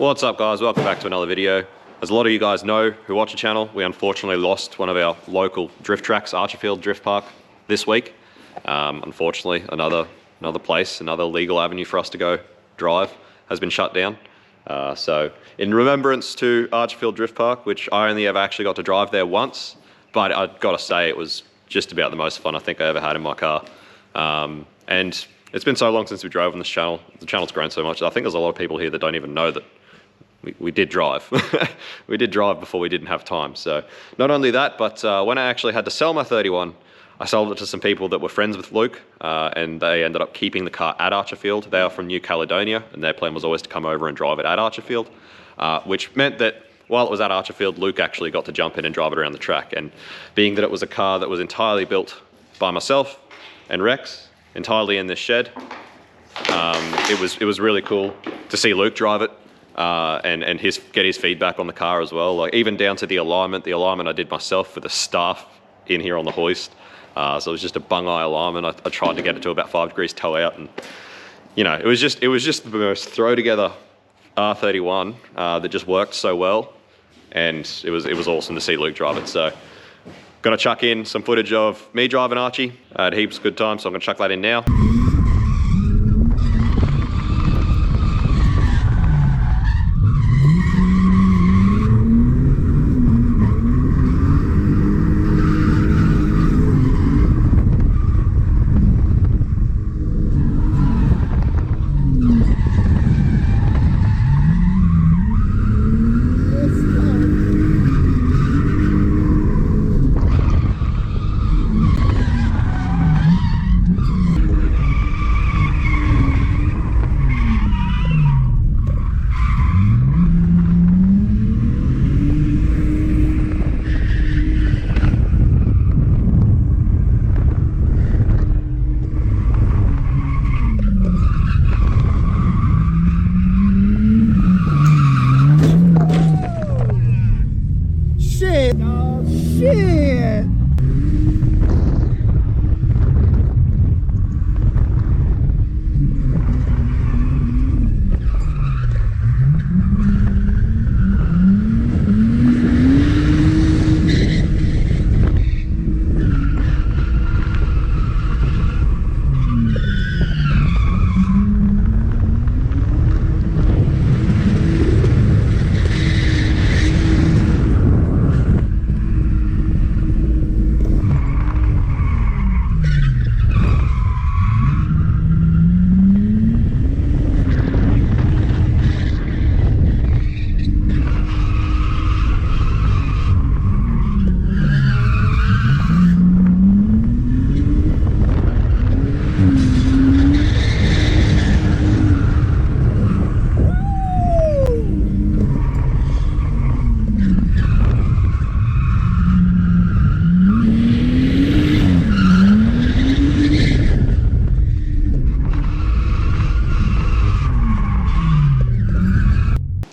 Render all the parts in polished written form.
What's up guys, welcome back to another video. As a lot of you guys know who watch the channel, we unfortunately lost one of our local drift tracks, Archerfield Drift Park, this week. Unfortunately, another place, another legal avenue for us to go drive has been shut down. So in remembrance to Archerfield Drift Park, which I only ever actually got to drive there once, but I've got to say it was just about the most fun I think I ever had in my car. And it's been so long since we drove on this channel. The channel's grown so much. I think there's a lot of people here that don't even know that we did drive. We did drive before we didn't have time. So not only that, but when I actually had to sell my 31, I sold it to some people that were friends with Luke, and they ended up keeping the car at Archerfield. They are from New Caledonia, and their plan was always to come over and drive it at Archerfield, which meant that while it was at Archerfield, Luke actually got to jump in and drive it around the track. And being that it was a car that was entirely built by myself and Rex, entirely in this shed, it was really cool to see Luke drive it. And get his feedback on the car as well, like even down to the alignment. The alignment I did myself for the staff in here on the hoist. So it was just a bung-eye alignment. I tried to get it to about 5 degrees toe out, and you know, it was just the most throw together R31 that just worked so well, and it was awesome to see Luke drive it. So gonna chuck in some footage of me driving Archie. I had heaps of good time, so I'm gonna chuck that in now.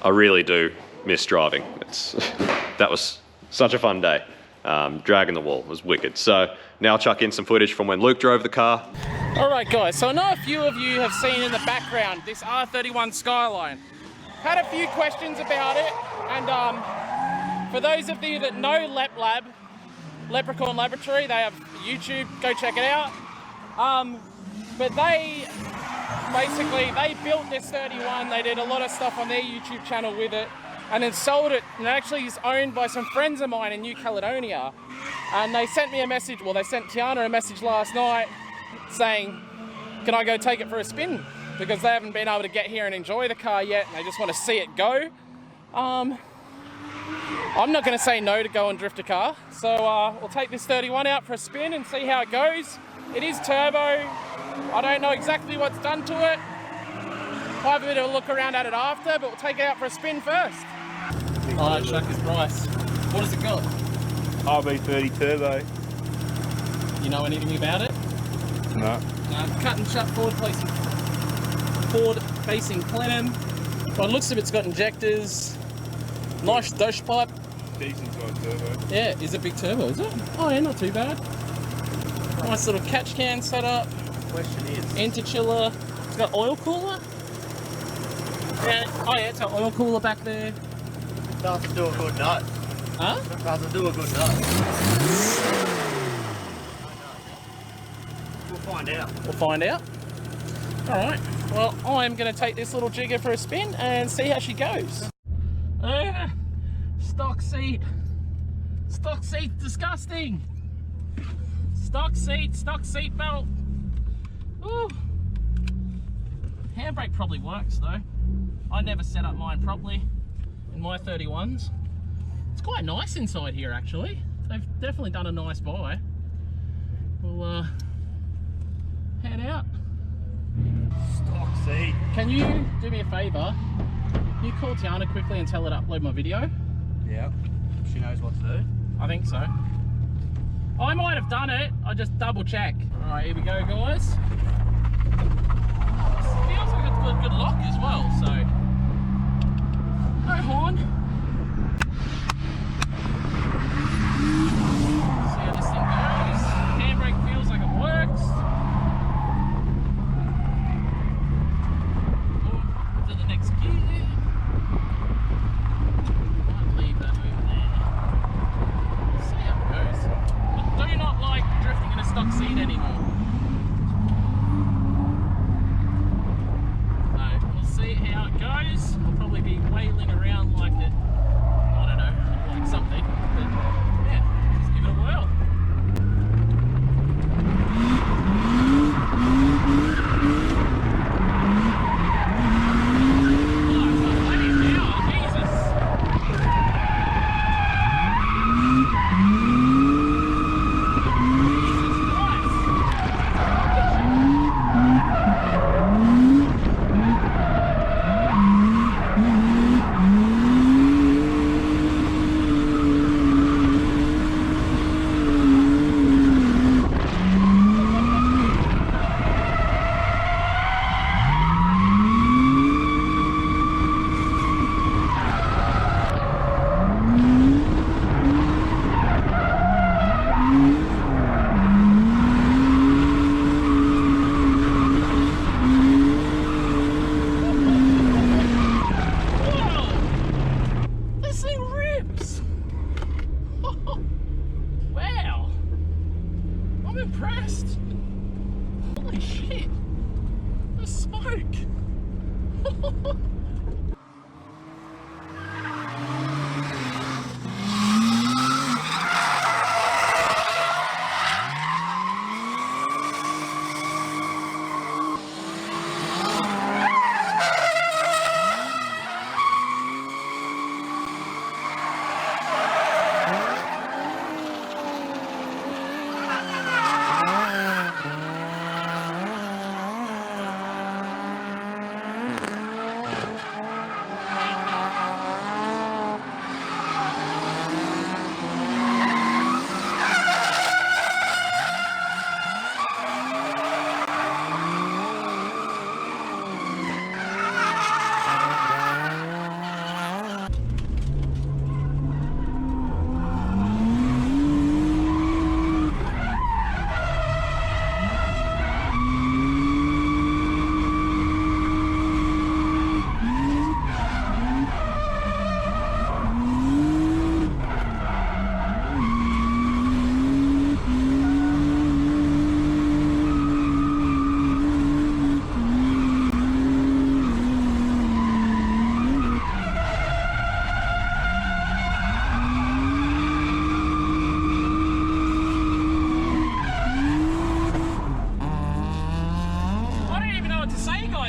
I really do miss driving. That was such a fun day. Dragging the wall was wicked. So now I'll chuck in some footage from when Luke drove the car. All right guys, so I know a few of you have seen in the background this R31 Skyline. Had a few questions about it, and for those of you that know Leprechaun Laboratory, they have YouTube, go check it out. But they built this 31, they did a lot of stuff on their YouTube channel with it, and then sold it, and it actually is owned by some friends of mine in New Caledonia. And they sent me a message, well they sent Tiana a message last night saying, can I go take it for a spin? Because they haven't been able to get here and enjoy the car yet, and they just want to see it go. I'm not going to say no to go and drift a car, so we'll take this 31 out for a spin and see how it goes. It is turbo. I don't know exactly what's done to it. I'll have a bit of a look around at it after, but we'll take it out for a spin first. Alright, Chuck his price. What has it got? RB30 turbo. You know anything about it? No. Cut and shut forward-facing plenum. By the looks of it, it's got injectors. Nice dosh pipe. Decent size turbo. Yeah, is it big turbo, is it? Oh yeah, not too bad. Nice little catch can setup. Question is, Interchiller. It's got oil cooler. Yeah. Oh yeah, it's an oil cooler back there. Doesn't do a good nut. Huh? Doesn't do a good nut. We'll find out. We'll find out. Alright, well, I'm going to take this little jigger for a spin and see how she goes. Stock seat. Stock seat, disgusting. Stock seat belt. Ooh. Handbrake probably works though. I never set up mine properly in my 31s. It's quite nice inside here actually. They've definitely done a nice buy. We'll head out. Stock seat. Can you do me a favour? Can you call Tiana quickly and tell her to upload my video? Yeah. She knows what to do. I think so. I might have done it. I just double check. Alright, here we go, guys. Feels like it's got good lock as well, so. No horn. See how this thing goes. Handbrake feels like it works. To the next gear. Might leave that over there. See how it goes. I do not like drifting in a stock seat anymore. So we'll see how it goes. I'll probably be wailing around like it. I don't know, like something. But yeah, let's give it a whirl.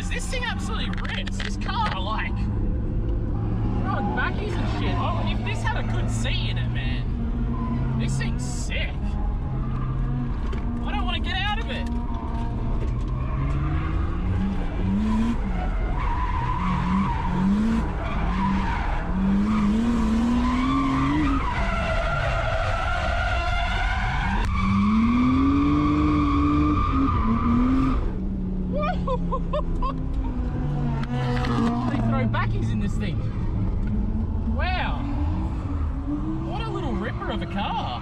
This thing absolutely rips. This car, like, throwing backies and shit. Oh, if this had a good seat in it, man, this thing's sick. I don't want to get out of it. They throw backies in this thing. Wow. What a little ripper of a car.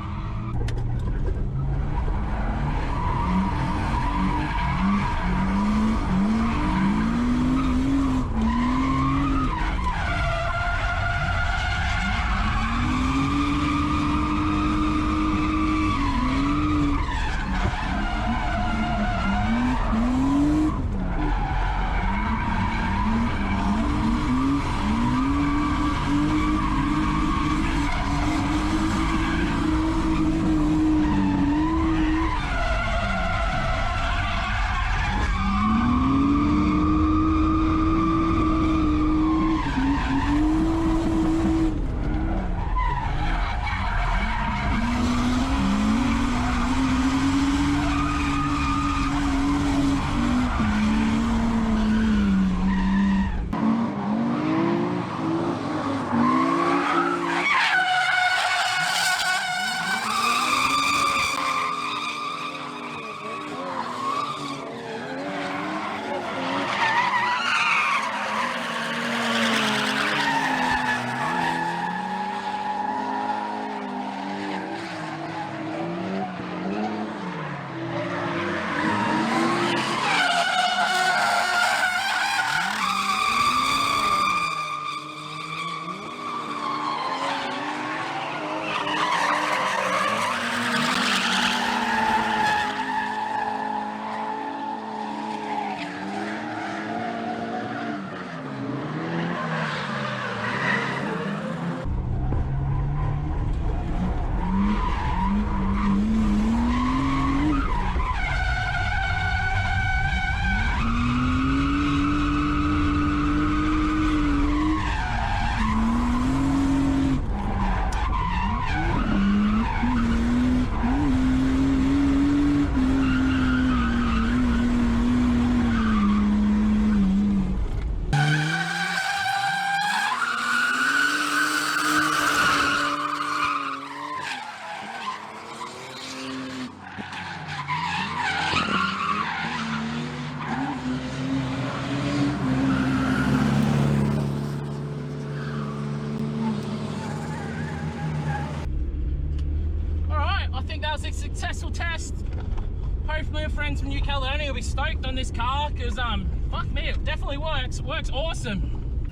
both my friends from New Caledonia will be stoked on this car because, fuck me, it definitely works. It works awesome.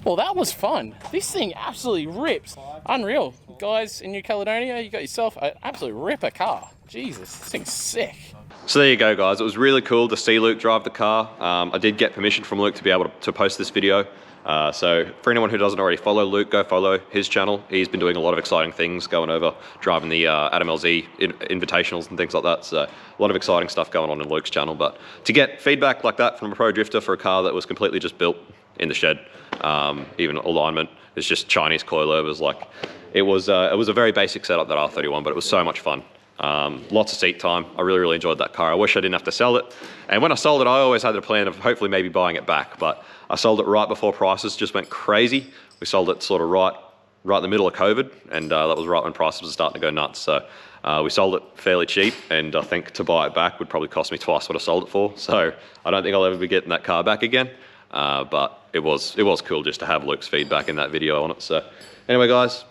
Well, that was fun. This thing absolutely rips. Unreal. Guys in New Caledonia, you got yourself an absolute ripper car. Jesus, this thing's sick. So there you go, guys. It was really cool to see Luke drive the car. I did get permission from Luke to be able to post this video. So for anyone who doesn't already follow Luke, go follow his channel. He's been doing a lot of exciting things, going over, driving the Adam LZ invitationals and things like that. So a lot of exciting stuff going on in Luke's channel. But to get feedback like that from a pro drifter for a car that was completely just built in the shed, even alignment, it's just Chinese coilovers. Like it was a very basic setup, that R31, but it was so much fun. Lots of seat time. I really enjoyed that car. I wish I didn't have to sell it. And when I sold it, I always had the plan of hopefully maybe buying it back, but I sold it right before prices just went crazy. We sold it sort of right in the middle of COVID, and that was right when prices were starting to go nuts. So we sold it fairly cheap, and I think to buy it back would probably cost me twice what I sold it for. So I don't think I'll ever be getting that car back again. But it was cool just to have Luke's feedback in that video on it. So anyway, guys,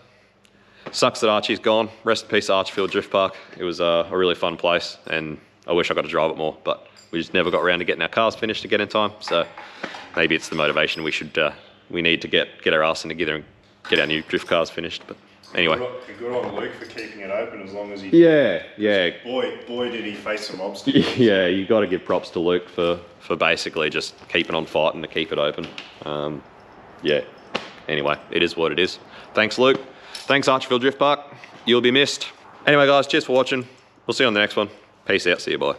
sucks that Archy's gone. Rest in peace, Archerfield Drift Park. It was a really fun place, and I wish I got to drive it more, but we just never got around to getting our cars finished to get in time. So maybe it's the motivation we need to get our ass in together and get our new drift cars finished. But anyway. Good on Luke for keeping it open as long as he... Yeah. Boy, did he face some obstacles. Yeah, you got to give props to Luke for basically just keeping on fighting to keep it open. Yeah. Anyway, it is what it is. Thanks, Luke. Thanks, Archerfield Drift Park. You'll be missed. Anyway, guys, cheers for watching. We'll see you on the next one. Peace out. See you. Bye.